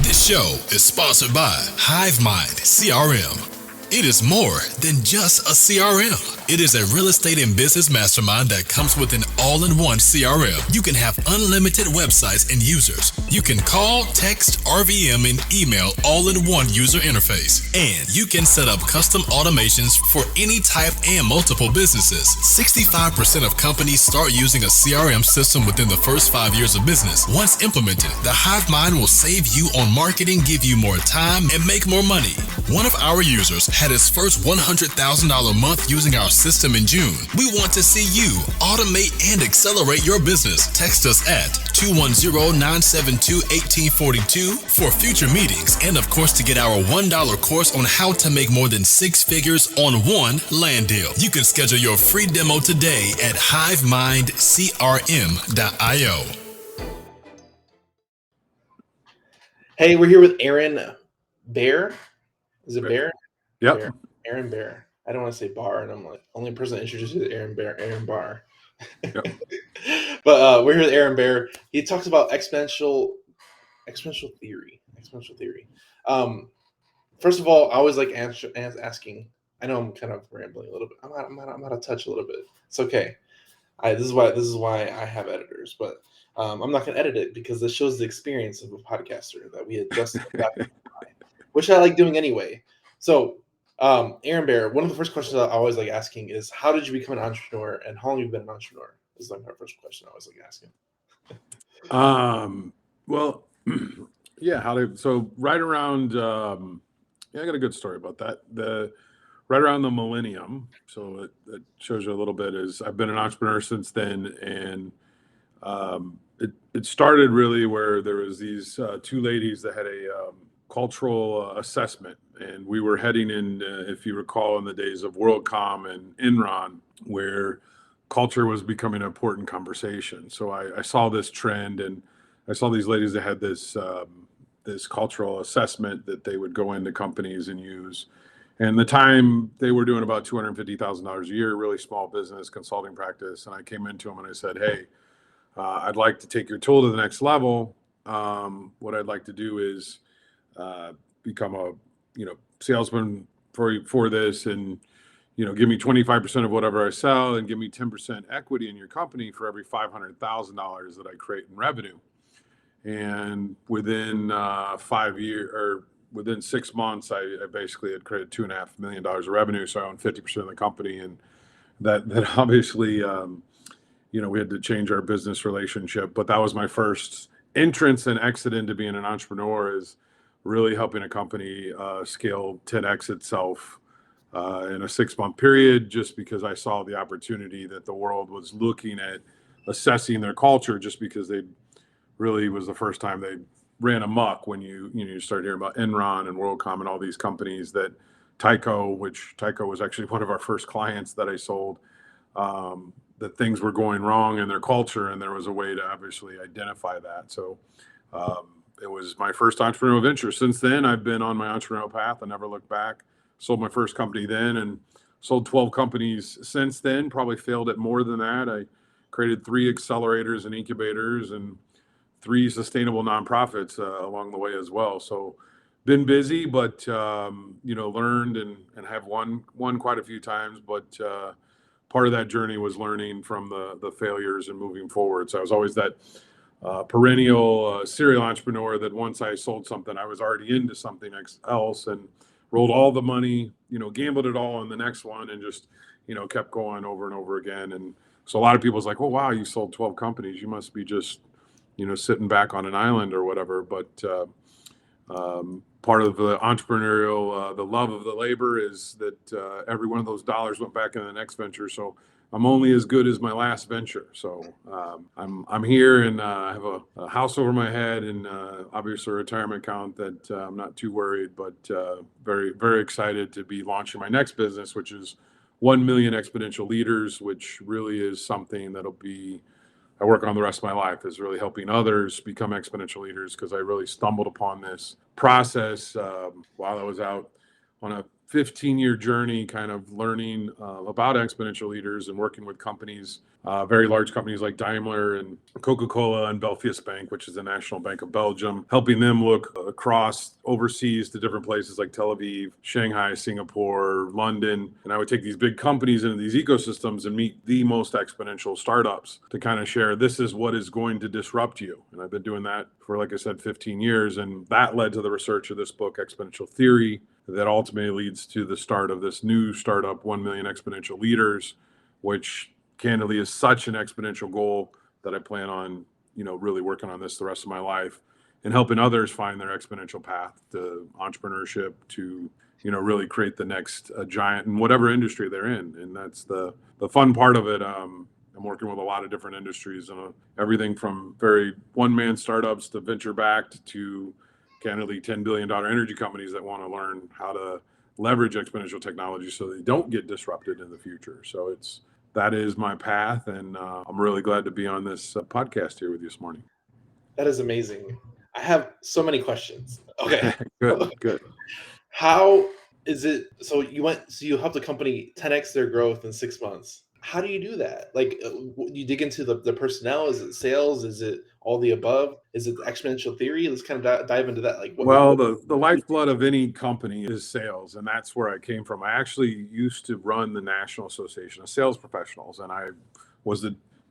This show is sponsored by HiveMind CRM. It is more than just a CRM. It is a real estate and business mastermind that comes with an all-in-one CRM. You can have unlimited websites and users. You can call, text, RVM, and email all in one user interface. And you can set up custom automations for any type and multiple businesses. 65% of companies start using a CRM system within the first 5 years of business. Once implemented, the HiveMind will save you on marketing, give you more time, and make more money. One of our users had his first $100,000 month using our system in June. We want to see you automate and accelerate your business. Text us at 210-972-1842 for future meetings and, of course, to get our $1 course on how to make more than 6 figures on one land deal. You can schedule your free demo today at hivemindcrm.io. Hey, we're here with Aaron Bear. Is it Bear? Yep. Bear. Aaron Bear. I don't want to say Bar, and I'm like, only person that introduced you is Aaron Bear, Aaron Bar. Yep. But we're here with Aaron Bear. He talks about exponential theory. First of all, I always like asking. I know I'm kind of rambling a little bit. I'm out of touch a little bit. It's okay. This is why I have editors, but I'm not going to edit it because this shows the experience of a podcaster that we adjust, which I like doing anyway. So, Aaron Bear, one of the first questions I always like asking is, how did you become an entrepreneur, and how long have you been an entrepreneur? This is like my first question I always like asking. Well, yeah. So right around, I got a good story about that. Right around the millennium. So it shows you a little bit. Is I've been an entrepreneur since then, and it started really where there was these two ladies that had a cultural assessment, and we were heading in, if you recall, in the days of WorldCom and Enron, where culture was becoming an important conversation. So I saw this trend, and I saw these ladies that had this cultural assessment that they would go into companies and use. And the time they were doing about $250,000 a year, really small business consulting practice. And I came into them and I said, hey, I'd like to take your tool to the next level. What I'd like to do is become a salesman for this, and give me 25% of whatever I sell, and give me 10% equity in your company for every $500,000 that I create in revenue. And within 5 years, or within 6 months, I basically had created $2.5 million of revenue. So I owned 50% of the company, and that obviously we had to change our business relationship. But that was my first entrance and exit into being an entrepreneur, is really helping a company scale 10x itself in a 6-month period, just because I saw the opportunity that the world was looking at assessing their culture, just because they really was the first time they ran amok when you start hearing about Enron and WorldCom and all these companies, that Tyco was actually one of our first clients that I sold, that things were going wrong in their culture, and there was a way to obviously identify that. So it was my first entrepreneurial venture. Since then, I've been on my entrepreneurial path. I never looked back. Sold my first company then, and sold 12 companies since then. Probably failed at more than that. I created 3 accelerators and incubators, and 3 sustainable nonprofits along the way as well. So been busy, but learned and have won quite a few times. But part of that journey was learning from the failures and moving forward. So I was always that perennial serial entrepreneur that once I sold something, I was already into something else, and rolled all the money, gambled it all on the next one, and just, kept going over and over again. And so a lot of people's like, oh, wow, you sold 12 companies. You must be just, sitting back on an island or whatever. But part of the entrepreneurial, the love of the labor is that every one of those dollars went back in the next venture. So I'm only as good as my last venture. So I'm here, and I have a house over my head, and obviously a retirement account that I'm not too worried, but very, very excited to be launching my next business, which is 1 million Exponential Leaders, which really is something that'll be, I work on the rest of my life, is really helping others become exponential leaders, because I really stumbled upon this process while I was out on a 15-year journey kind of learning about exponential leaders and working with companies, very large companies like Daimler and Coca-Cola and Belfius Bank, which is the National Bank of Belgium, helping them look across overseas to different places like Tel Aviv, Shanghai, Singapore, London. And I would take these big companies into these ecosystems and meet the most exponential startups to kind of share, this is what is going to disrupt you. And I've been doing that for, like I said, 15 years. And that led to the research of this book, Exponential Theory, that ultimately leads to the start of this new startup, 1 Million Exponential Leaders, which candidly is such an exponential goal that I plan on, really working on this the rest of my life and helping others find their exponential path to entrepreneurship, to, really create the next giant in whatever industry they're in. And that's the fun part of it. I'm working with a lot of different industries, everything from very one-man startups to venture-backed to candidly $10 billion energy companies that want to learn how to leverage exponential technology so they don't get disrupted in the future. So that is my path, and I'm really glad to be on this podcast here with you this morning. That is amazing. I have so many questions. Okay. Good. How is it? So you helped the company 10x their growth in 6 months. How do you do that? Like, you dig into the personnel? Is it sales? Is it all the above? Is it the exponential theory? Let's kind of dive into that. Like, the lifeblood of any company is sales, and that's where I came from. I actually used to run the National Association of Sales Professionals, and I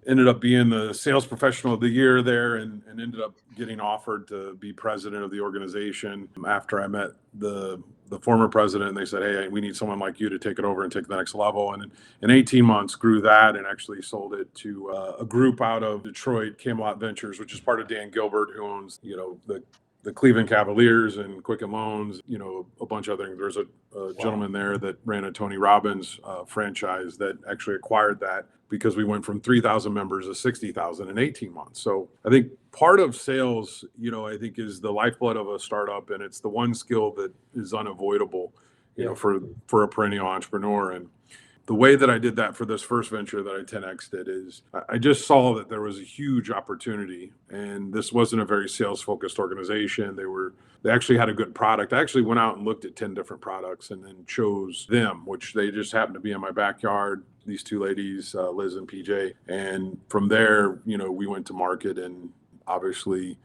ended up being the sales professional of the year there, and ended up getting offered to be president of the organization after I met the former president. And they said, hey, we need someone like you to take it over and take the next level. And in 18 months grew that and actually sold it to a group out of Detroit, Camelot Ventures, which is part of Dan Gilbert, who owns, the Cleveland Cavaliers and Quicken Loans, a bunch of other things. There's a gentleman there that ran a Tony Robbins franchise that actually acquired that because we went from 3,000 members to 60,000 in 18 months. So I think part of sales, I think is the lifeblood of a startup, and it's the one skill that is unavoidable, for a perennial entrepreneur. And the way that I did that for this first venture that I 10X'd it is I just saw that there was a huge opportunity, and this wasn't a very sales focused organization. They actually had a good product. I actually went out and looked at 10 different products and then chose them, which they just happened to be in my backyard. These two ladies, Liz and PJ. And from there, we went to market and obviously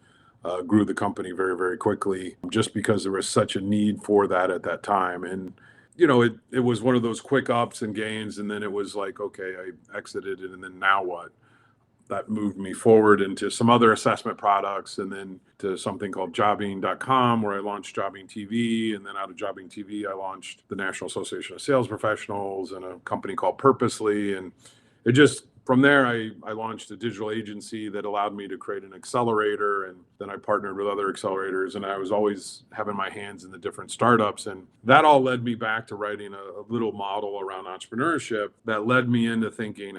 grew the company very, very quickly just because there was such a need for that at that time. And it was one of those quick ups and gains, and then it was like, okay, I exited it, and then now what? That moved me forward into some other assessment products, and then to something called jobbing.com, where I launched Jobbing TV. And then out of Jobbing TV, I launched the National Association of Sales Professionals and a company called Purposely. And it just, from there, I launched a digital agency that allowed me to create an accelerator. And then I partnered with other accelerators, and I was always having my hands in the different startups. And that all led me back to writing a little model around entrepreneurship that led me into thinking,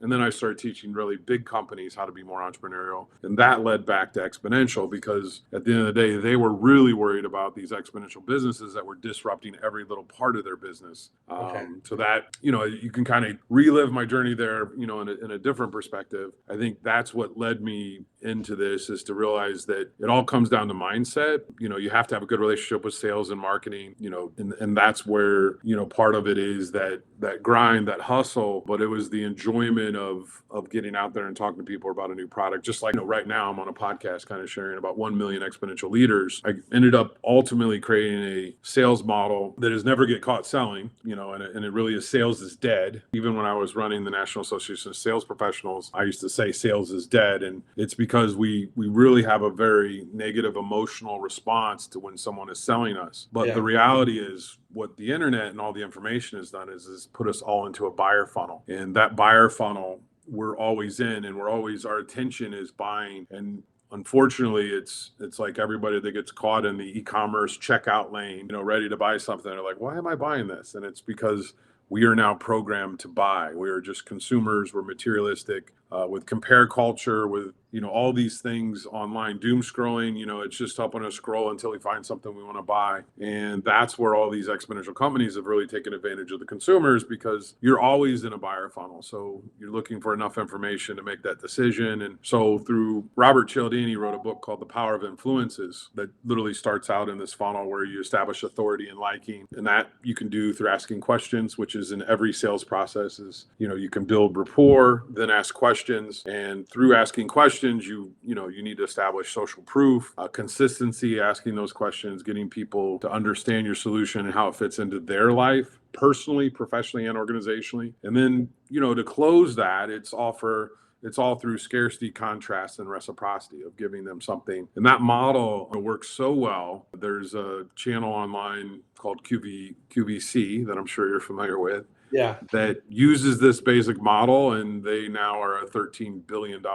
and then I started teaching really big companies how to be more entrepreneurial. And that led back to Exponential, because at the end of the day, they were really worried about these exponential businesses that were disrupting every little part of their business. Okay. So that, you can kind of relive my journey there, in a different perspective. I think that's what led me into this, is to realize that it all comes down to mindset. You have to have a good relationship with sales and marketing, and that's where, part of it is that grind, that hustle, but it was the enjoyment of getting out there and talking to people about a new product. Just like, right now I'm on a podcast kind of sharing about 1 million exponential leaders. I ended up ultimately creating a sales model that is never get caught selling, and it really is sales is dead. Even when I was running the National Association of Sales Professionals, I used to say sales is dead. And it's because we really have a very negative emotional response to when someone is selling us. But the reality is, what the internet and all the information has done is put us all into a buyer funnel. And that buyer funnel, we're always in, and our attention is buying. And unfortunately, it's like everybody that gets caught in the e-commerce checkout lane, ready to buy something. They're like, why am I buying this? And it's because we are now programmed to buy. We are just consumers. We're materialistic with compare culture, with all these things online, doom scrolling, it's just helping us scroll until we find something we want to buy. And that's where all these exponential companies have really taken advantage of the consumers, because you're always in a buyer funnel. So you're looking for enough information to make that decision. And so through Robert Cialdini wrote a book called The Power of Influences that literally starts out in this funnel where you establish authority and liking. And that you can do through asking questions, which is in every sales process. Is you can build rapport, then ask questions, and through asking questions, you need to establish social proof, consistency, asking those questions, getting people to understand your solution and how it fits into their life, personally, professionally, and organizationally. And then to close that, it's all through scarcity, contrast, and reciprocity of giving them something. And that model works so well. There's a channel online called QVC that I'm sure you're familiar with. Yeah. That uses this basic model, and they now are a $13 billion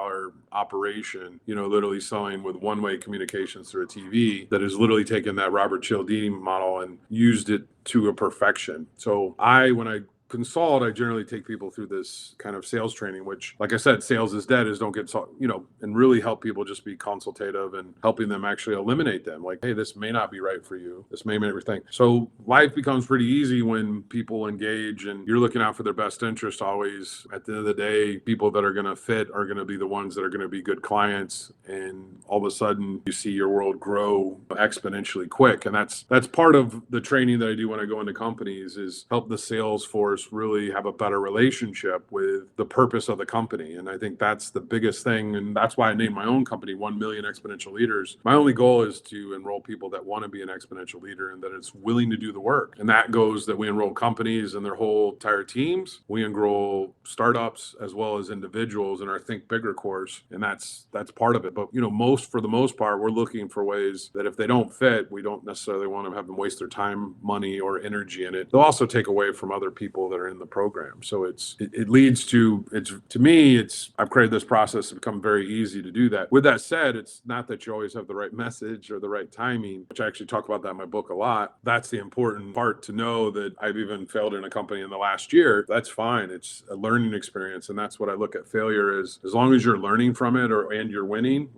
operation, literally selling with one-way communications through a TV that has literally taken that Robert Cialdini model and used it to a perfection. So when I consult, I generally take people through this kind of sales training, which, like I said, sales is dead, is don't get, and really help people just be consultative and helping them actually eliminate them. Like, hey, this may not be right for you. This may be everything. So life becomes pretty easy when people engage and you're looking out for their best interest always. At the end of the day, people that are going to fit are going to be the ones that are going to be good clients. And all of a sudden you see your world grow exponentially quick. And that's part of the training that I do when I go into companies, is help the sales force really have a better relationship with the purpose of the company. And I think that's the biggest thing. And that's why I named my own company 1 Million Exponential Leaders. My only goal is to enroll people that want to be an exponential leader and that it's willing to do the work. And that goes that we enroll companies and their whole entire teams. We enroll startups as well as individuals in our Think Bigger course. And that's part of it. But, for the most part, we're looking for ways that if they don't fit, we don't necessarily want to have them waste their time, money, or energy in it. They'll also take away from other people that are in the program. So it leads to, to me, I've created this process to become very easy to do that. With that said, it's not that you always have the right message or the right timing, which I actually talk about that in my book a lot. That's the important part, to know that I've even failed in a company in the last year. That's fine. It's a learning experience. And that's what I look at failure as long as you're learning from it and you're winning,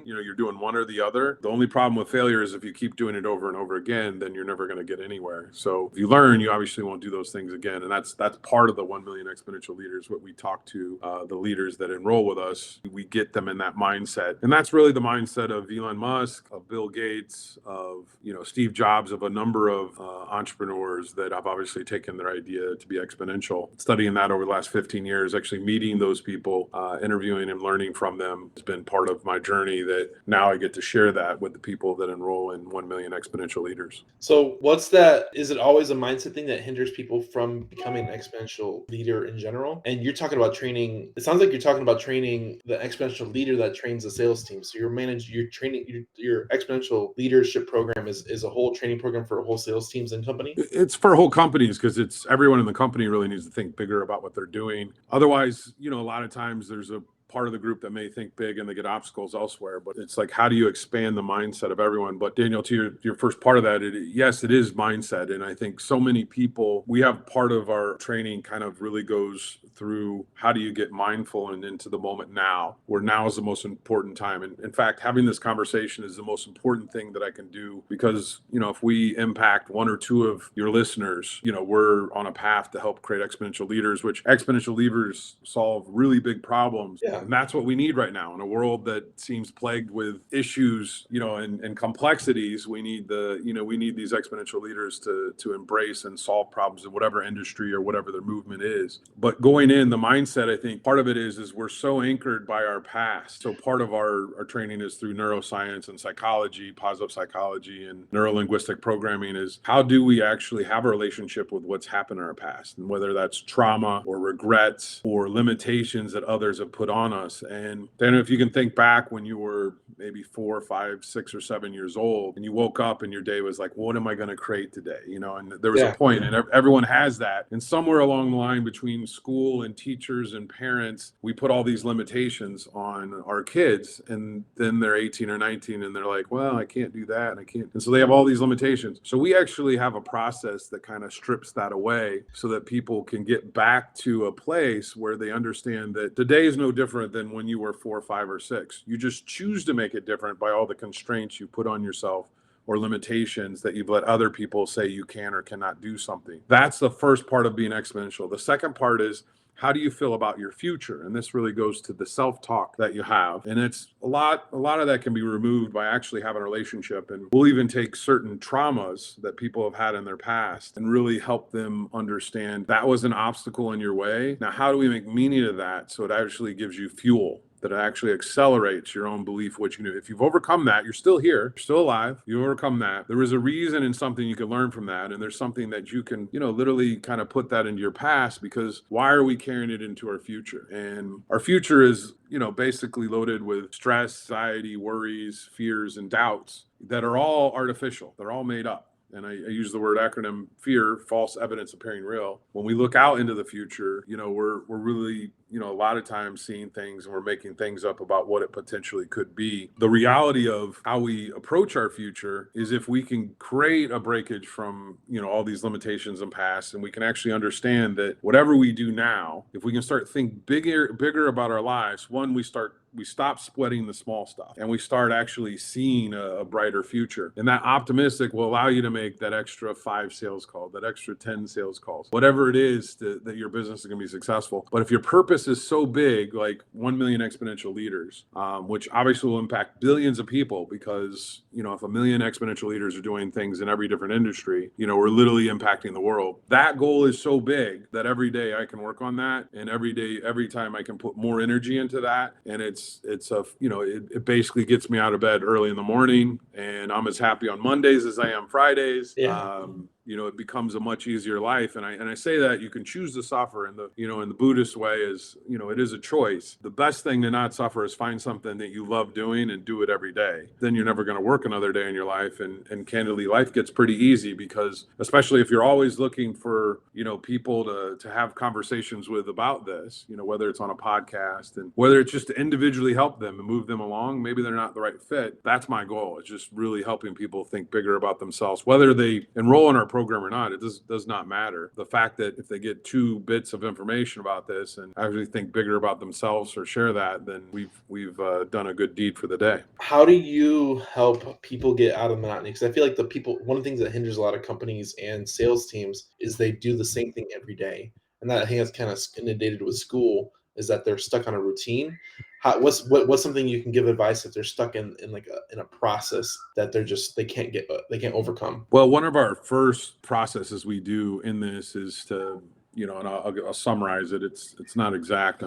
you're doing one or the other. The only problem with failure is if you keep doing it over and over again, then you're never going to get anywhere. So if you learn, you obviously won't do those things again. And that's part of the 1 Million Exponential Leaders. What we talk to the leaders that enroll with us, we get them in that mindset. And that's really the mindset of Elon Musk, of Bill Gates, of Steve Jobs, of a number of entrepreneurs that have obviously taken their idea to be exponential. Studying that over the last 15 years, actually meeting those people, interviewing and learning from them has been part of my journey, that now I get to share that with the people that enroll in 1 Million Exponential Leaders. So what's that? Is it always a mindset thing that hinders people from becoming an exponential leader in general? And you're talking about training. It sounds like you're talking about training the exponential leader that trains the sales team. So you're training your exponential leadership program is a whole training program for whole sales teams and companies. It's for whole companies, because it's everyone in the company really needs to think bigger about what they're doing. Otherwise, a lot of times there's a part of the group that may think big and they get obstacles elsewhere. But it's like, how do you expand the mindset of everyone? But Daniel, to your first part of that, yes, it is mindset. And I think so many people, we have part of our training kind of really goes through how do you get mindful and into the moment now, where now is the most important time. And in fact, having this conversation is the most important thing that I can do, because, if we impact one or two of your listeners, we're on a path to help create exponential leaders, which exponential leaders solve really big problems. Yeah. And that's what we need right now in a world that seems plagued with issues, and complexities. We need these exponential leaders to embrace and solve problems in whatever industry or whatever their movement is. But going in, the mindset, I think part of it is we're so anchored by our past. So part of our training is through neuroscience and psychology, positive psychology and neurolinguistic programming, is how do we actually have a relationship with what's happened in our past, and whether that's trauma or regrets or limitations that others have put on us. And then if you can think back when you were maybe 4, 5, 6, or 7 years old, and you woke up and your day was like, what am I going to create today? And there was a point, and everyone has that. And somewhere along the line between school and teachers and parents, we put all these limitations on our kids, and then they're 18 or 19 and they're like, well, I can't do that, and I can't. And so they have all these limitations. So we actually have a process that kind of strips that away so that people can get back to a place where they understand that today is no different different than when you were 4, 5, or 6. You just choose to make it different by all the constraints you put on yourself or limitations that you've let other people say you can or cannot do something. That's the first part of being exponential. The second part is, how do you feel about your future? And this really goes to the self-talk that you have. And it's a lot of that can be removed by actually having a relationship. And we'll even take certain traumas that people have had in their past and really help them understand that was an obstacle in your way. Now, how do we make meaning of that so it actually gives you fuel, that it actually accelerates your own belief, what you can do? If you've overcome that, you're still here, you're still alive, you overcome that. There is a reason and something you can learn from that. And there's something that you can, literally kind of put that into your past, because why are we carrying it into our future? And our future is, basically loaded with stress, anxiety, worries, fears, and doubts that are all artificial. They're all made up. And I use the word acronym FEAR, false evidence appearing real. When we look out into the future, we're really, a lot of times seeing things and we're making things up about what it potentially could be. The reality of how we approach our future is if we can create a breakage from, all these limitations and past, and we can actually understand that whatever we do now, if we can start think bigger about our lives, one, we stop sweating the small stuff and we start actually seeing a brighter future. And that optimistic will allow you to make that extra 5 sales calls, that extra 10 sales calls, whatever it is that your business is going to be successful. But if your purpose is so big, like 1 million exponential leaders, which obviously will impact billions of people, because, if 1 million exponential leaders are doing things in every different industry, we're literally impacting the world. That goal is so big that every day I can work on that. And every time I can put more energy into that. And it basically gets me out of bed early in the morning, and I'm as happy on Mondays as I am Fridays. Yeah. It becomes a much easier life. And I say that you can choose to suffer in the Buddhist way is, it is a choice. The best thing to not suffer is find something that you love doing and do it every day. Then you're never going to work another day in your life. And candidly, life gets pretty easy, because especially if you're always looking for, people to have conversations with about this, whether it's on a podcast and whether it's just to individually help them and move them along, maybe they're not the right fit. That's my goal. It's just really helping people think bigger about themselves, whether they enroll in our program or not. It does not matter. The fact that if they get 2 bits of information about this and actually think bigger about themselves or share that, then we've done a good deed for the day. How do you help people get out of monotony? Because I feel like one of the things that hinders a lot of companies and sales teams is they do the same thing every day. And that, I think, that's kind of inundated with school, is that they're stuck on a routine. What's something you can give advice if they're stuck in a process that they can't overcome? Well, one of our first processes we do in this is to, and I'll summarize it. It's not exact.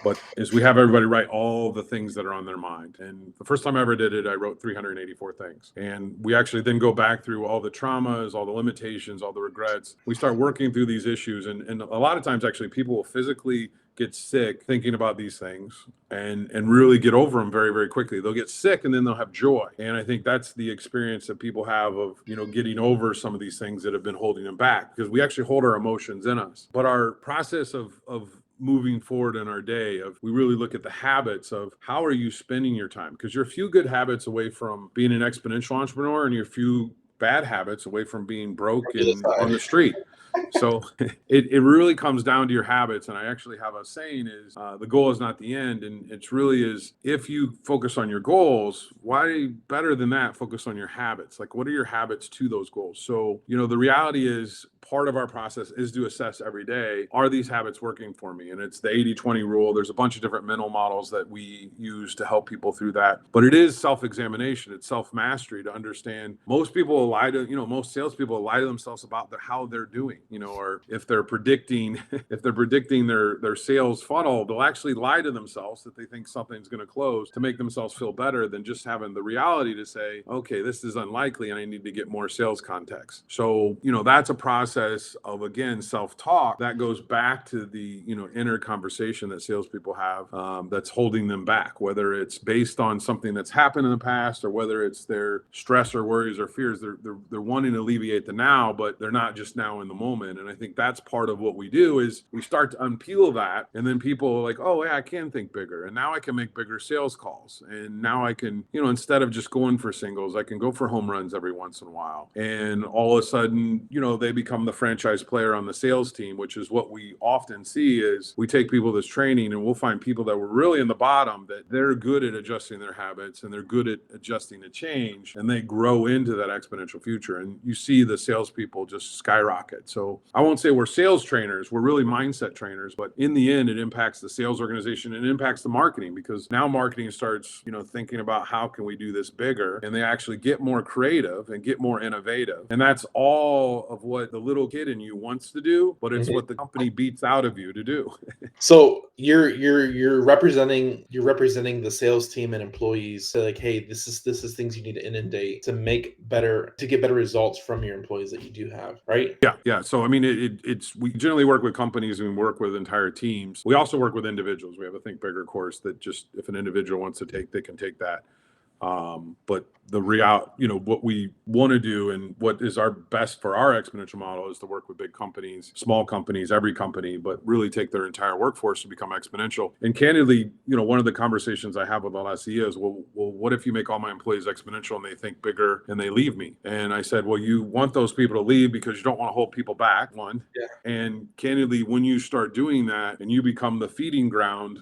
But is we have everybody write all the things that are on their mind. And the first time I ever did it, I wrote 384 things. And we actually then go back through all the traumas, all the limitations, all the regrets. We start working through these issues. And a lot of times, actually, people will physically get sick thinking about these things and really get over them very, very quickly. They'll get sick and then they'll have joy. And I think that's the experience that people have of, getting over some of these things that have been holding them back, because we actually hold our emotions in us. But our process of moving forward in our day, we really look at the habits of how are you spending your time, because you're a few good habits away from being an exponential entrepreneur, and you're a few bad habits away from being broke and on the street. So it really comes down to your habits. And I actually have a saying is the goal is not the end. And it's really is, if you focus on your goals, why better than that, focus on your habits? Like, what are your habits to those goals? So, the reality is, part of our process is to assess every day, are these habits working for me? And it's the 80-20 rule. There's a bunch of different mental models that we use to help people through that. But it is self-examination. It's self-mastery to understand. Most people lie to, most salespeople lie to themselves about how they're doing, or if they're predicting their sales funnel, they'll actually lie to themselves that they think something's going to close to make themselves feel better than just having the reality to say, okay, this is unlikely and I need to get more sales contacts. So, that's a process of, again, self-talk that goes back to the, inner conversation that salespeople have that's holding them back, whether it's based on something that's happened in the past or whether it's their stress or worries or fears. They're wanting to alleviate the now, but they're not just now in the moment. And I think that's part of what we do is we start to unpeel that, and then people are like, oh yeah, I can think bigger, and now I can make bigger sales calls, and now I can, instead of just going for singles, I can go for home runs every once in a while, and all of a sudden, they become I'm the franchise player on the sales team, which is what we often see is we take people that's training and we'll find people that were really in the bottom that they're good at adjusting their habits and they're good at adjusting to change and they grow into that exponential future. And you see the salespeople just skyrocket. So I won't say we're sales trainers, we're really mindset trainers, but in the end, it impacts the sales organization and it impacts the marketing because now marketing starts, thinking about how can we do this bigger, and they actually get more creative and get more innovative. And that's all of what the little kid in you wants to do, but it's what the company beats out of you to do. So you're representing the sales team and employees. So like, hey, this is things you need to inundate to get better results from your employees that you do have, right? Yeah. So I mean, it's we generally work with companies and we work with entire teams. We also work with individuals. We have a Think Bigger course that just if an individual wants to take, they can take that. But the what we want to do and what is our best for our exponential model is to work with big companies, small companies, every company, but really take their entire workforce to become exponential. And candidly, one of the conversations I have with all SEOs is, well, what if you make all my employees exponential and they think bigger and they leave me? And I said, well, you want those people to leave because you don't want to hold people back, one. Yeah. And candidly, when you start doing that and you become the feeding ground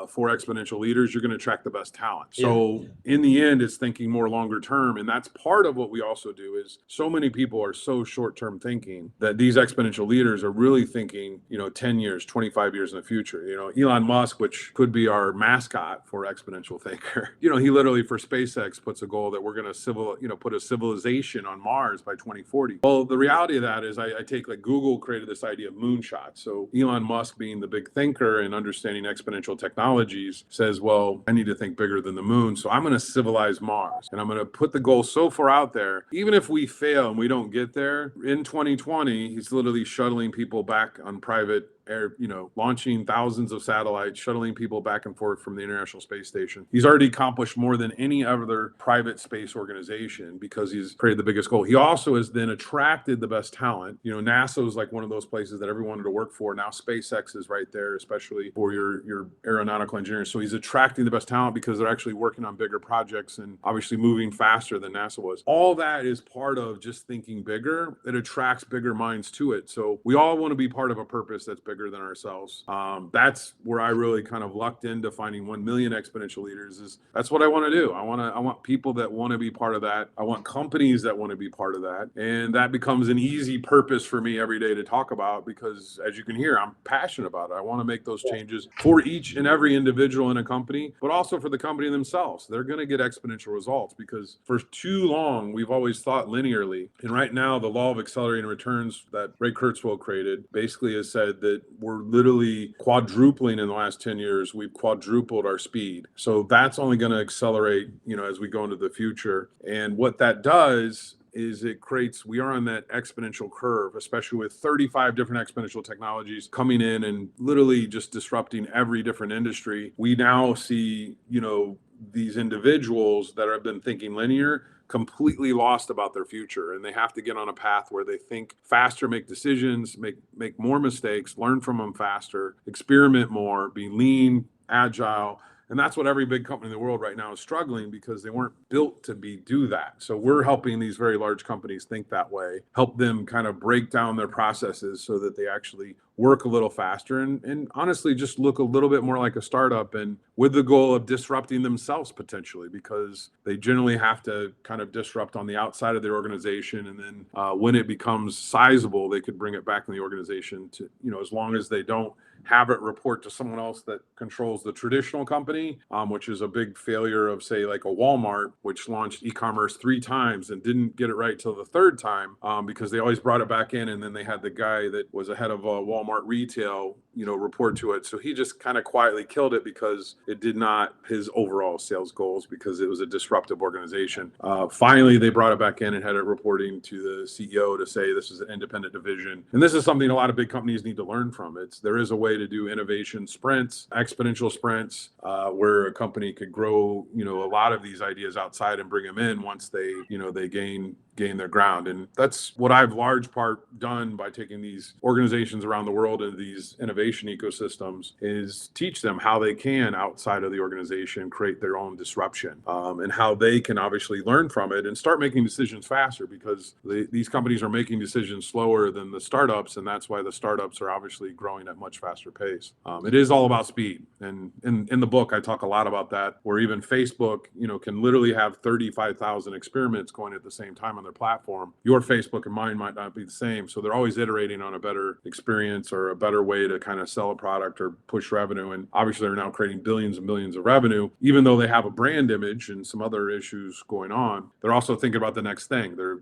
for exponential leaders, you're going to attract the best talent. So in the end, it's thinking more longer term. And that's part of what we also do is so many people are so short-term thinking that these exponential leaders are really thinking, 10 years, 25 years in the future. Elon Musk, which could be our mascot for exponential thinker, he literally for SpaceX puts a goal that we're going to put a civilization on Mars by 2040. Well, the reality of that is I take like Google created this idea of moonshots. So Elon Musk being the big thinker and understanding exponential technologies says, well, I need to think bigger than the moon. So I'm going to civilize Mars and I'm going to put the goal so far out there. Even if we fail and we don't get there in 2020, he's literally shuttling people back on private air, launching thousands of satellites, shuttling people back and forth from the International Space Station. He's already accomplished more than any other private space organization because he's created the biggest goal. He also has then attracted the best talent. NASA is like one of those places that everyone wanted to work for. Now SpaceX is right there, especially for your aeronautical engineers. So he's attracting the best talent because they're actually working on bigger projects and obviously moving faster than NASA was. All that is part of just thinking bigger. It attracts bigger minds to it. So we all want to be part of a purpose that's bigger than ourselves. That's where I really kind of lucked into finding 1 million exponential leaders. Is that's what I want to do. I want people that want to be part of that. I want companies that want to be part of that, and that becomes an easy purpose for me every day to talk about because, as you can hear, I'm passionate about it. I want to make those changes for each and every individual in a company, but also for the company themselves. They're going to get exponential results because for too long we've always thought linearly, and right now the law of accelerating returns that Ray Kurzweil created basically has said that we're literally quadrupling in the last 10 years. We've quadrupled our speed. So that's only going to accelerate, as we go into the future. And what that does is we are on that exponential curve, especially with 35 different exponential technologies coming in and literally just disrupting every different industry. We now see, these individuals that have been thinking linear completely lost about their future, and they have to get on a path where they think faster, make decisions, make more mistakes, learn from them faster, experiment more, be lean, agile. And that's what every big company in the world right now is struggling because they weren't built to do that. So we're helping these very large companies think that way, help them kind of break down their processes so that they actually work a little faster and honestly just look a little bit more like a startup, and with the goal of disrupting themselves potentially, because they generally have to kind of disrupt on the outside of their organization. And then when it becomes sizable, they could bring it back in the organization to, as long as they don't have it report to someone else that controls the traditional company, which is a big failure of, say, like a Walmart, which launched e-commerce 3 times and didn't get it right till the 3rd time because they always brought it back in. And then they had the guy that was ahead of Walmart retail, report to it. So he just kind of quietly killed it because it did not his overall sales goals because it was a disruptive organization. Finally, they brought it back in and had it reporting to the CEO to say this is an independent division. And this is something a lot of big companies need to learn from. There is a way to do innovation sprints, exponential sprints, where a company could grow, a lot of these ideas outside and bring them in once they gain gain their ground. And that's what I've large part done by taking these organizations around the world into these innovation ecosystems, is teach them how they can, outside of the organization, create their own disruption, and how they can obviously learn from it and start making decisions faster, because these companies are making decisions slower than the startups. And that's why the startups are obviously growing at much faster pace. It is all about speed. And in the book, I talk a lot about that, where even Facebook, can literally have 35,000 experiments going at the same time on their platform. Your Facebook and mine might not be the same. So they're always iterating on a better experience or a better way to kind of sell a product or push revenue. And obviously they're now creating billions and billions of revenue, even though they have a brand image and some other issues going on. They're also thinking about the next thing. They're,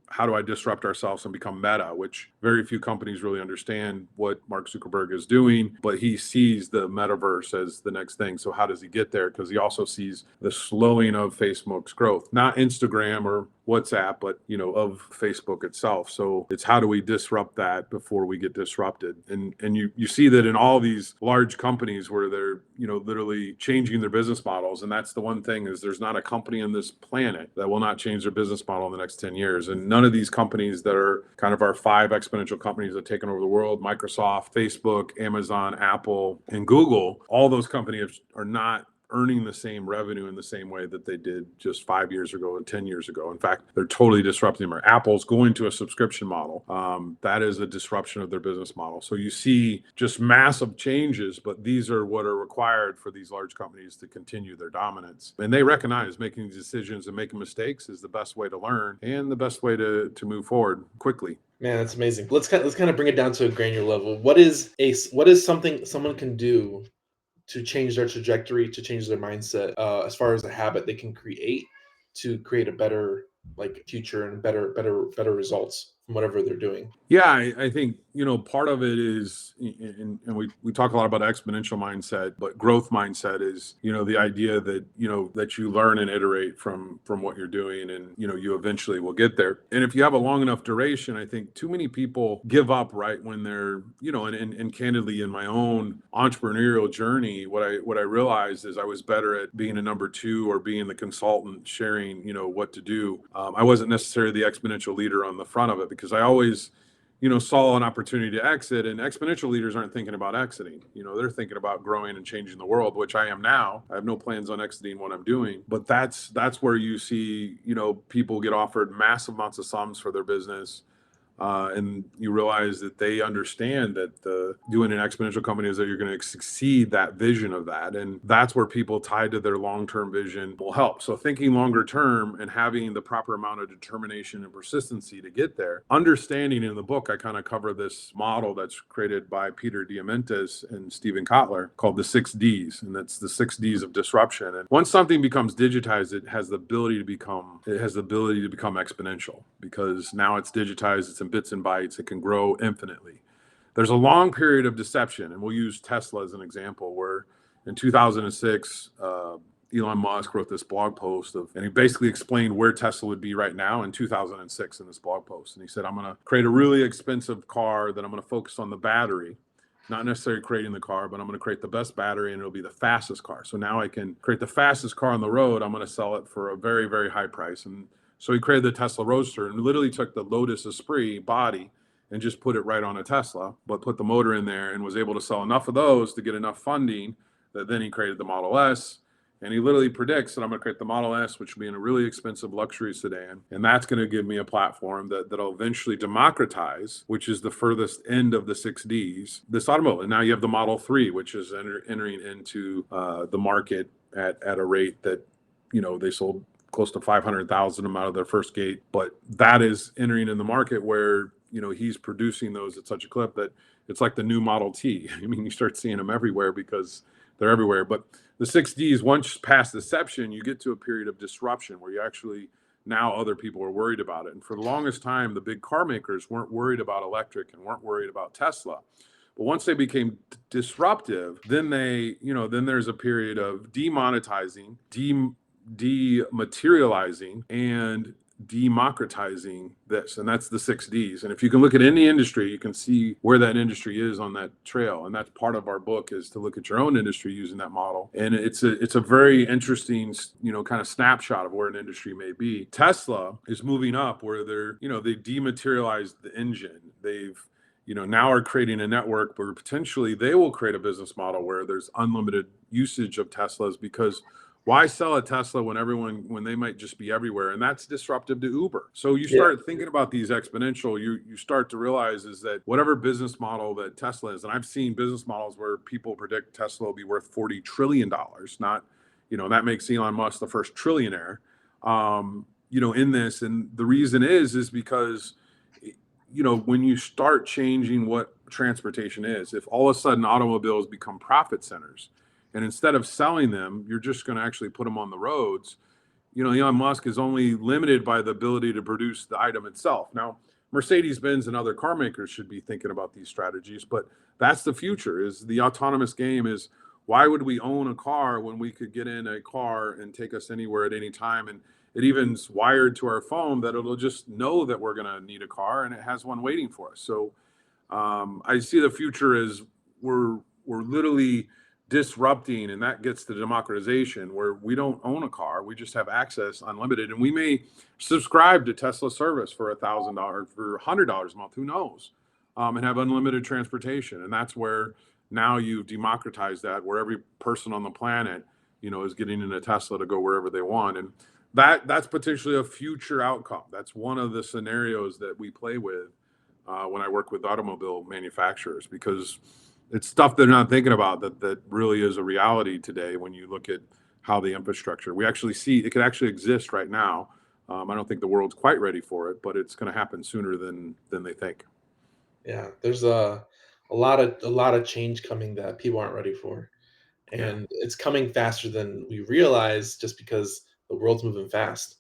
how do I disrupt ourselves and become meta, which very few companies really understand what Mark Zuckerberg is doing, but he sees the metaverse as the next thing. So how does he get there? Because he also sees the slowing of Facebook's growth, not Instagram or WhatsApp, but of Facebook itself. So it's how do we disrupt that before we get disrupted? And you see that in all these large companies where they're literally changing their business models. And that's the one thing, is there's not a company on this planet that will not change their business model in the next 10 years. And none of these companies that are kind of our 5 exponential companies that have taken over the world, Microsoft, Facebook, Amazon, Apple, and Google, all those companies are not earning the same revenue in the same way that they did just 5 years ago and 10 years ago. In fact, they're totally disrupting them. Apple's going to a subscription model. That is a disruption of their business model. So you see just massive changes, but these are what are required for these large companies to continue their dominance. And they recognize making decisions and making mistakes is the best way to learn and the best way to move forward quickly. Man, that's amazing. Let's kind of bring it down to a granular level. What is something someone can do to change their trajectory, to change their mindset, as far as a habit they can create to create a better future and better results from whatever they're doing? Yeah, I think, part of it is, and we talk a lot about exponential mindset, but growth mindset is, the idea that, that you learn and iterate from what you're doing, and, you eventually will get there. And if you have a long enough duration, I think too many people give up right when they're, and candidly in my own entrepreneurial journey, what I realized is I was better at being a number 2 or being the consultant sharing, what to do. I wasn't necessarily the exponential leader on the front of it, because I always saw an opportunity to exit. And exponential leaders aren't thinking about exiting. They're thinking about growing and changing the world, which I am now. I have no plans on exiting what I'm doing. But that's where you see, people get offered massive amounts of sums for their business. And you realize that they understand that doing an exponential company is that you're going to succeed that vision of that. And that's where people tied to their long-term vision will help. So thinking longer term and having the proper amount of determination and persistency to get there. Understanding, in the book, I kind of cover this model that's created by Peter Diamandis and Stephen Kotler called the 6 Ds. And that's the 6 Ds of disruption. And once something becomes digitized, it has the ability to become exponential, because now it's digitized, it's in bits and bytes, it can grow infinitely. There's a long period of deception, and we'll use Tesla as an example, where in 2006, Elon Musk wrote this blog post and he basically explained where Tesla would be right now in 2006 in this blog post. And he said, I'm going to create a really expensive car that I'm going to focus on the battery, not necessarily creating the car, but I'm going to create the best battery and it'll be the fastest car. So now I can create the fastest car on the road. I'm going to sell it for a very, very high price. And so he created the Tesla Roadster and literally took the Lotus Esprit body and just put it right on a Tesla, but put the motor in there, and was able to sell enough of those to get enough funding that then he created the Model S. And he literally predicts that I'm going to create the Model S, which will be in a really expensive luxury sedan. And that's going to give me a platform that'll eventually democratize, which is the furthest end of the 6 Ds, this automobile. And now you have the Model 3, which is entering into the market at a rate that, they sold close to 500,000 them out of their first gate. But that is entering in the market where, he's producing those at such a clip that it's like the new Model T. I mean, you start seeing them everywhere because they're everywhere. But the 6 Ds, once past deception, you get to a period of disruption where you actually, now other people are worried about it. And for the longest time, the big car makers weren't worried about electric and weren't worried about Tesla. But once they became disruptive, then then there's a period of demonetizing, dematerializing, and democratizing this, and that's the 6 Ds. And if you can look at any industry, you can see where that industry is on that trail. And that's part of our book, is to look at your own industry using that model. And it's a very interesting, kind of snapshot of where an industry may be. Tesla is moving up where they dematerialized the engine. They've now are creating a network where potentially they will create a business model where there's unlimited usage of Teslas, because why sell a Tesla when they might just be everywhere? And that's disruptive to Uber. So you start thinking about these exponential, you start to realize is that whatever business model that Tesla is, and I've seen business models where people predict Tesla will be worth $40 trillion, not, that makes Elon Musk the first trillionaire, in this. And the reason is because, when you start changing what transportation is, if all of a sudden automobiles become profit centers, and instead of selling them, you're just going to actually put them on the roads. Elon Musk is only limited by the ability to produce the item itself. Now, Mercedes-Benz and other car makers should be thinking about these strategies, but that's the future. Is the autonomous game is, why would we own a car when we could get in a car and take us anywhere at any time? And it even's wired to our phone that it'll just know that we're going to need a car, and it has one waiting for us. So I see the future as we're literally disrupting, and that gets to democratization, where we don't own a car, we just have access unlimited, and we may subscribe to Tesla service for $1,000, for $100 a month, who knows, and have unlimited transportation. And that's where now you've democratized that, where every person on the planet is getting in a Tesla to go wherever they want. And that's potentially a future outcome. That's one of the scenarios that we play with when I work with automobile manufacturers, because it's stuff they're not thinking about that really is a reality today. When you look at how the infrastructure, we actually see it could actually exist right now. I don't think the world's quite ready for it, but it's going to happen sooner than they think. Yeah, there's a lot of change coming that people aren't ready for, and it's coming faster than we realize, just because the world's moving fast.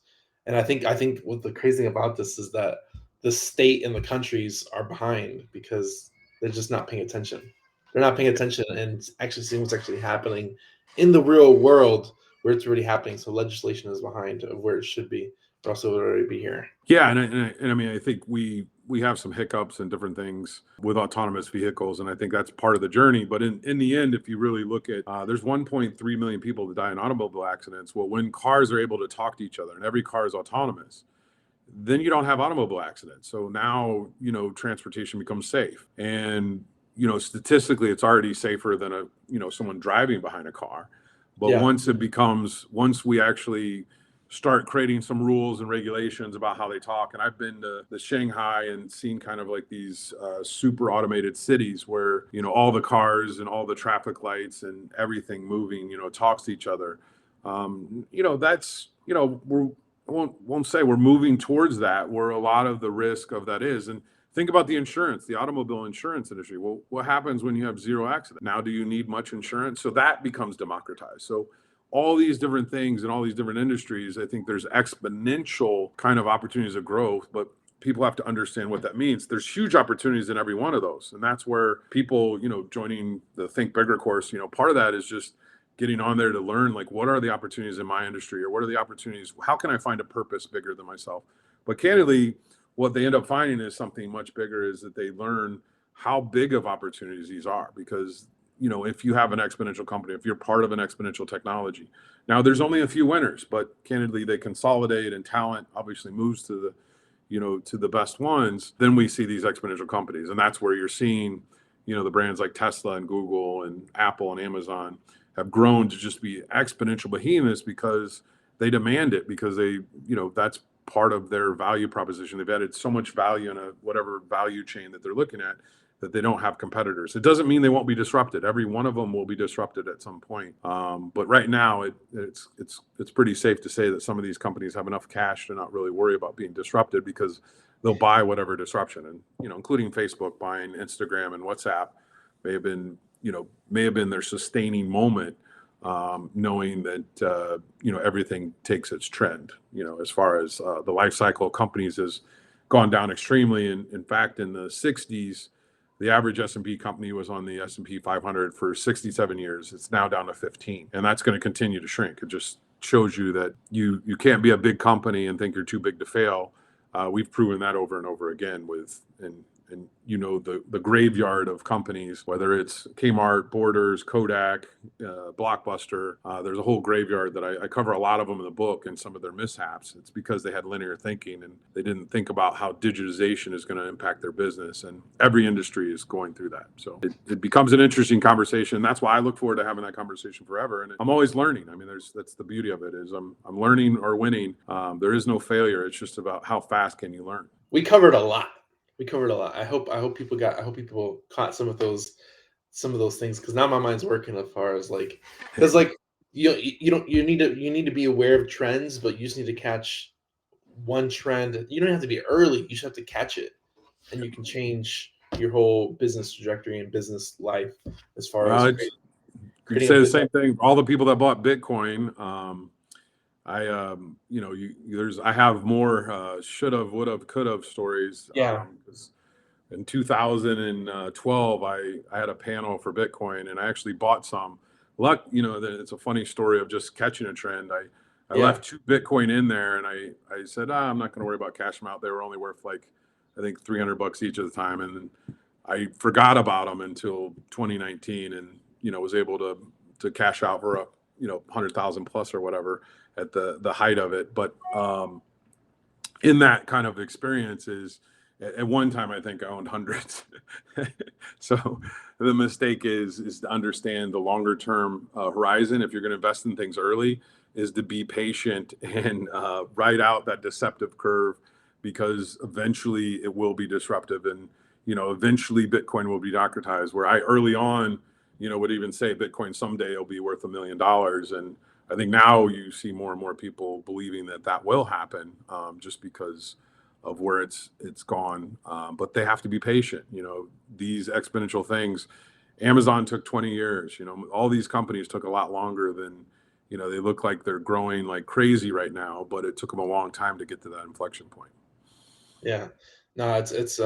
And I think what the crazy thing about this is that the state and the countries are behind because they're just not paying attention. They're not paying attention and actually seeing what's actually happening in the real world, where it's already happening. So legislation is behind of where it should be, but also it would already be here. Yeah, and I mean, I think we have some hiccups and different things with autonomous vehicles, and I think that's part of the journey. But in the end, if you really look at, there's 1.3 million people that die in automobile accidents. Well, when cars are able to talk to each other, and every car is autonomous, then you don't have automobile accidents. So now, transportation becomes safe. And, statistically, it's already safer than someone driving behind a car. But once we actually start creating some rules and regulations about how they talk, and I've been to the Shanghai and seen kind of like these super automated cities where, all the cars and all the traffic lights and everything moving, talks to each other. That's, I won't say we're moving towards that, where a lot of the risk of that is. And think about the insurance, the automobile insurance industry. Well, what happens when you have zero accident? Now, do you need much insurance? So that becomes democratized. So all these different things and all these different industries, I think there's exponential kind of opportunities of growth, but people have to understand what that means. There's huge opportunities in every one of those. And that's where people, joining the Think Bigger course, part of that is just getting on there to learn, like, what are the opportunities in my industry, or what are the opportunities? How can I find a purpose bigger than myself? But candidly, what they end up finding is something much bigger, is that they learn how big of opportunities these are. Because, if you have an exponential company, if you're part of an exponential technology, now there's only a few winners, but candidly, they consolidate, and talent obviously moves to the best ones. Then we see these exponential companies. And that's where you're seeing, the brands like Tesla and Google and Apple and Amazon have grown to just be exponential behemoths, because they demand it, because they, that's part of their value proposition. They've added so much value in whatever value chain that they're looking at, that they don't have competitors. It doesn't mean they won't be disrupted. Every one of them will be disrupted at some point. But right now, it's pretty safe to say that some of these companies have enough cash to not really worry about being disrupted, because they'll buy whatever disruption. And, including Facebook buying Instagram and WhatsApp may have been their sustaining moment, knowing that everything takes its trend. As far as the life cycle of companies has gone down extremely. And in fact, in the 60s, the average S&P company was on the S&P 500 for 67 years. It's now down to 15, and that's going to continue to shrink. It just shows you that you can't be a big company and think you're too big to fail. We've proven that over and over again and the graveyard of companies, whether it's Kmart, Borders, Kodak, Blockbuster. There's a whole graveyard that I cover a lot of them in the book and some of their mishaps. It's because they had linear thinking and they didn't think about how digitization is going to impact their business. And every industry is going through that. So it becomes an interesting conversation. That's why I look forward to having that conversation forever. And I'm always learning. I mean, that's the beauty of it is I'm learning or winning. There is no failure. It's just about how fast can you learn. We covered a lot. I hope people caught some of those things, because now my mind's working as far as like, because like you need to be aware of trends, but you just need to catch one trend. You don't have to be early. You just have to catch it, and you can change your whole business trajectory and business life as far as you say the same thing. All the people that bought Bitcoin, I have more should have, would have, could have stories. Yeah. In 2012, I had a panel for Bitcoin, and I actually bought some. It's a funny story of just catching a trend. I left 2 Bitcoin in there, and I said, I'm not going to worry about cashing them out. They were only worth like, I think $300 each at the time, and I forgot about them until 2019, and was able to cash out for 100,000 plus or whatever at the height of it. But in that kind of experiences, at one time I think I owned hundreds. So the mistake is to understand the longer term horizon. If you're going to invest in things early, is to be patient and ride out that deceptive curve, because eventually it will be disruptive, and eventually Bitcoin will be democratized. Where I early on would even say Bitcoin someday will be worth $1 million. And I think now you see more and more people believing that will happen, just because of where it's gone. But they have to be patient. These exponential things, Amazon took 20 years, all these companies took a lot longer than, they look like they're growing like crazy right now, but it took them a long time to get to that inflection point. Yeah, no, it's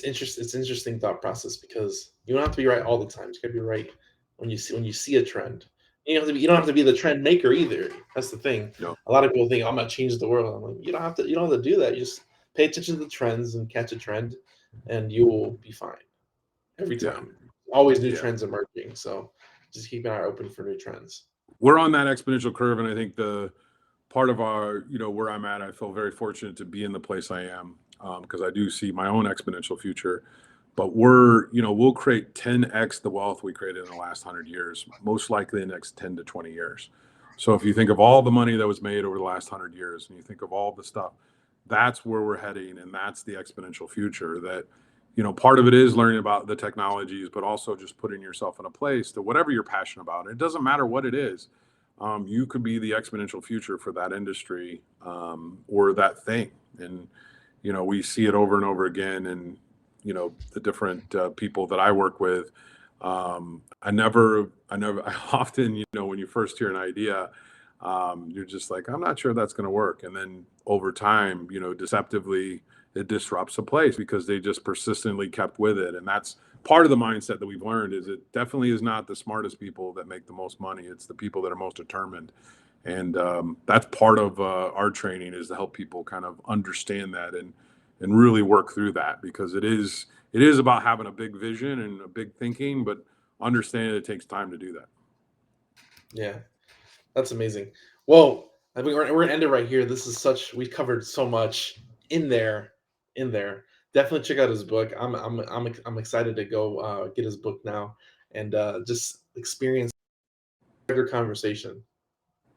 interesting thought process, because you don't have to be right all the time. You got to be right when you see a trend. You don't have to be the trend maker either. That's the thing. No. A lot of people think I'm gonna change the world. I'm like, you don't have to do that. You just pay attention to the trends and catch a trend, and you will be fine every time. Always new trends emerging. So just keep an eye open for new trends. We're on that exponential curve, and I think the part of our, where I'm at, I feel very fortunate to be in the place I am, because I do see my own exponential future. But we'll create 10x the wealth we created in the last 100 years, most likely the next 10 to 20 years. So if you think of all the money that was made over the last 100 years, and you think of all the stuff, that's where we're heading, and that's the exponential future. That part of it is learning about the technologies, but also just putting yourself in a place to whatever you're passionate about. It doesn't matter what it is. You could be the exponential future for that industry, or that thing. And, we see it over and over again. And, the different people that I work with, I often, when you first hear an idea, you're just like, I'm not sure that's going to work. And then over time, deceptively, it disrupts a place because they just persistently kept with it. And that's part of the mindset that we've learned, is it definitely is not the smartest people that make the most money. It's the people that are most determined. And that's part of our training, is to help people kind of understand that and really work through that, because it is about having a big vision and a big thinking, but understanding it takes time to do that. Yeah, that's amazing. Well, I think we're gonna end it right here. We've covered so much in there. Definitely check out his book. I'm excited to go get his book now, and just experience regular conversation.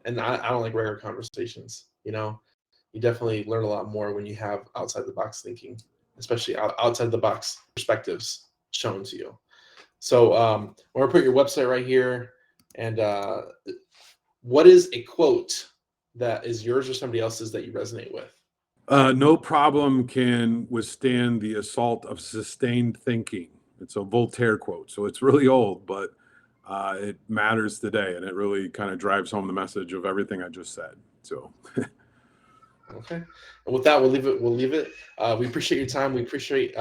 And I don't like regular conversations. You definitely learn a lot more when you have outside the box thinking, especially outside the box perspectives shown to you. So I'm gonna put your website right here. And what is a quote that is yours or somebody else's that you resonate with? No problem can withstand the assault of sustained thinking. It's a Voltaire quote, so it's really old, but it matters today, and it really kind of drives home the message of everything I just said. So, okay. And with that, we'll leave it. We appreciate your time. We appreciate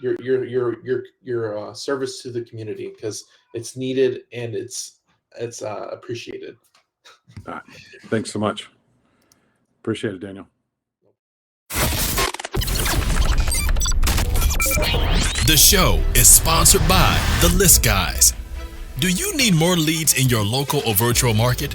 your service to the community, because it's needed and it's appreciated. Thanks so much. Appreciate it, Daniel. The show is sponsored by The List Guys. Do you need more leads in your local or virtual market?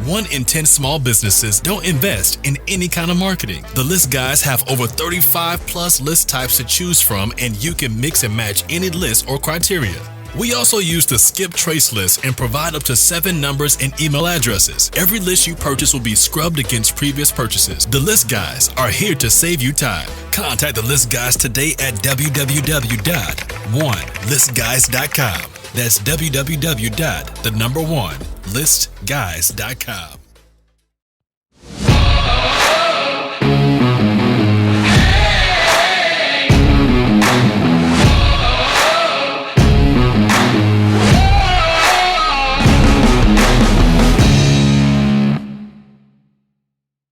1 in 10 small businesses don't invest in any kind of marketing. The List Guys have over 35 plus list types to choose from, and you can mix and match any list or criteria. We also use the skip trace list and provide up to 7 numbers and email addresses. Every list you purchase will be scrubbed against previous purchases. The List Guys are here to save you time. Contact the List Guys today at www.1listguys.com. That's www.1listguys.com.